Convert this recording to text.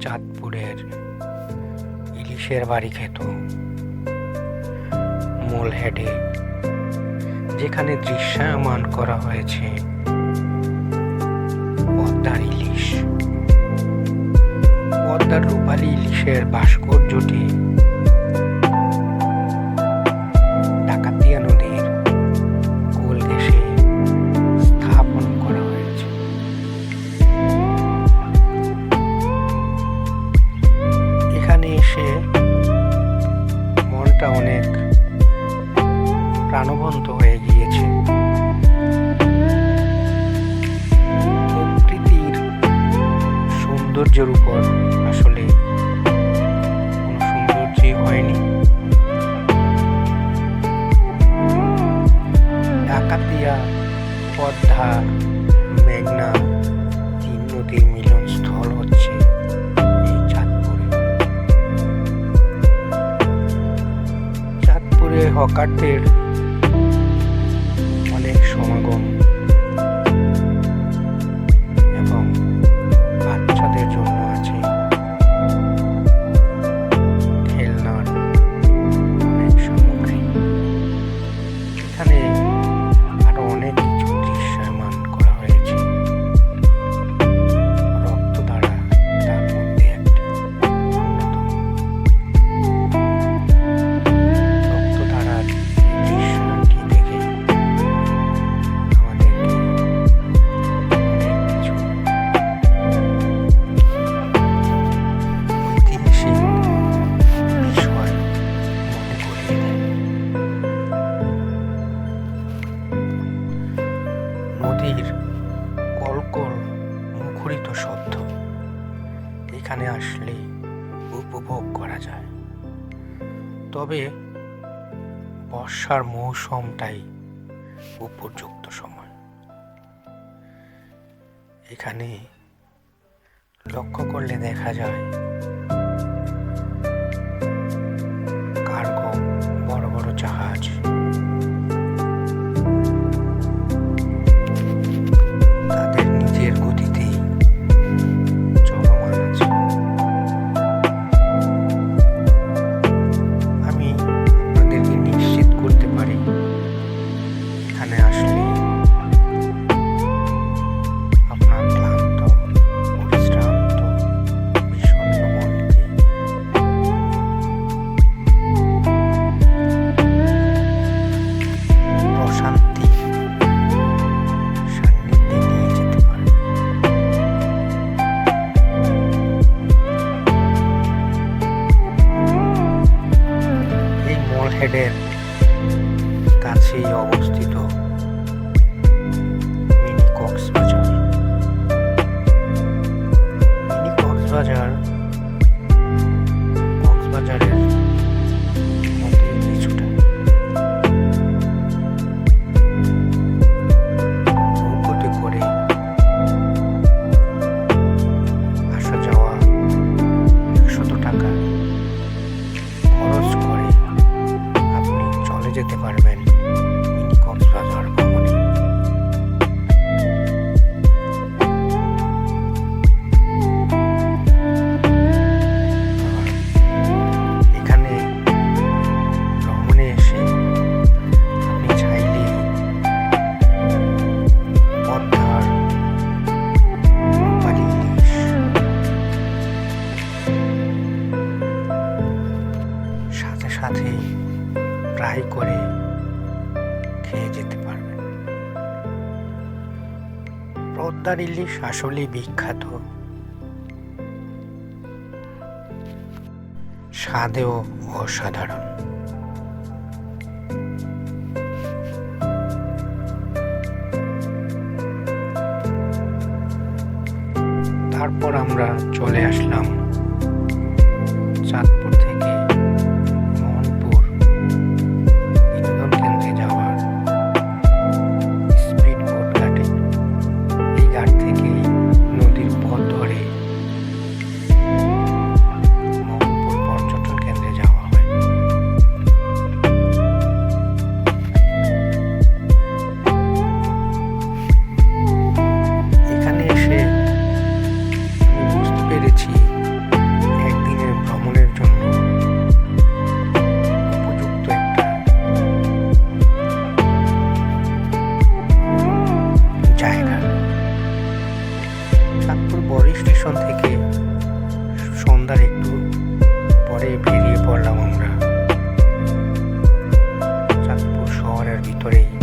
চাঁদপুরের ইলিশের বাড়ি খেত মোলহেডে, যেখানে দৃশ্যায়মান করা হয়েছে পদ্মার ইলিশ। পদ্মার রূপালী ইলিশের ভাস্কর্যটি ডাকাতিয়া নদীর কোল ঘেঁষে স্থাপন করা হয়েছে। এখানে এসে মনটা অনেক প্রাণবন্ত হয়ে গিয়েছে। প্রকৃতির সৌন্দর্যের উপর আসলে কোনো সৌন্দর্যই হয়নি। ডাকাতিয়া, পদ্মা, মেঘনা তিন নদীর মিলনস্থল হচ্ছে এই চাঁদপুরে। চাঁদপুরে হকারদের অনেক সমাগম এবং বাচ্চাদের জন্য আছে খেলনার অনেক সামগ্রী। এখানে আরো অনেক কিছু দৃশ্যমান করা হয়েছে। রক্তধারা তার মধ্যে একটি অন্যতম। রক্তধারার দৃশ্যটি দেখে আমাদেরকে অনেক কিছু ঐতিহাসিক বিষয় মনে করিয়ে দেয়। নদীর কলকল মুখরিত শব্দ এখানে আসলে উপভোগ করা যায়। তবে বর্ষার মৌসুমটাই উপযুক্ত সময়। এখানে লক্ষ্য করলে দেখা যায় কার্গো বড় বড় জাহাজ তাদের নিজের গতিতেই চলমান আছে। আমি আপনাদেরকে নিশ্চিত করতে পারি, এখানে আসলে আপনার ক্লান্ত, পরিশ্রান্ত, বিষণ্ণ মনকে প্রশান্তি সান্নিধ্যে নিয়ে যেতে পারে। এই মোলহেডের কাছেই অবস্থিত মিনি কক্সবাজার। মিনি কক্সবাজার কক্সবাজারের মধ্যে কিছুটা। নৌকোতে করে আসা যাওয়া 100 টাকা খরচ করে আপনি চলে যেতে পারবেন মিনি কক্সবাজার ভ্রমণে। এখানে ভ্রমণে এসে আপনি চাইলে পদ্মার রূপালী ইলিশ সাথে সাথে ফ্রাই করে খেয়ে যেতে পারবেন। পদ্মার ইলিশ আসলেই বিখ্যাত, স্বাদেও অসাধারণ। তারপর আমরা চলে আসলাম চাঁদপুর থেকে মোহনপুর বিনোদন কেন্দ্রে যাওয়ার স্পিড বোট ঘাটে। এই ঘাট থেকে নদীর পথ ধরে মোহনপুর পর্যটন কেন্দ্রে যাওয়া হয়। এখানে এসে আমি বুঝতে পেরেছি স্টেশন থেকে সন্ধ্যার একটু পরে বেরিয়ে পড়লাম আমরা চাঁদপুর শহরের ভিতরেই।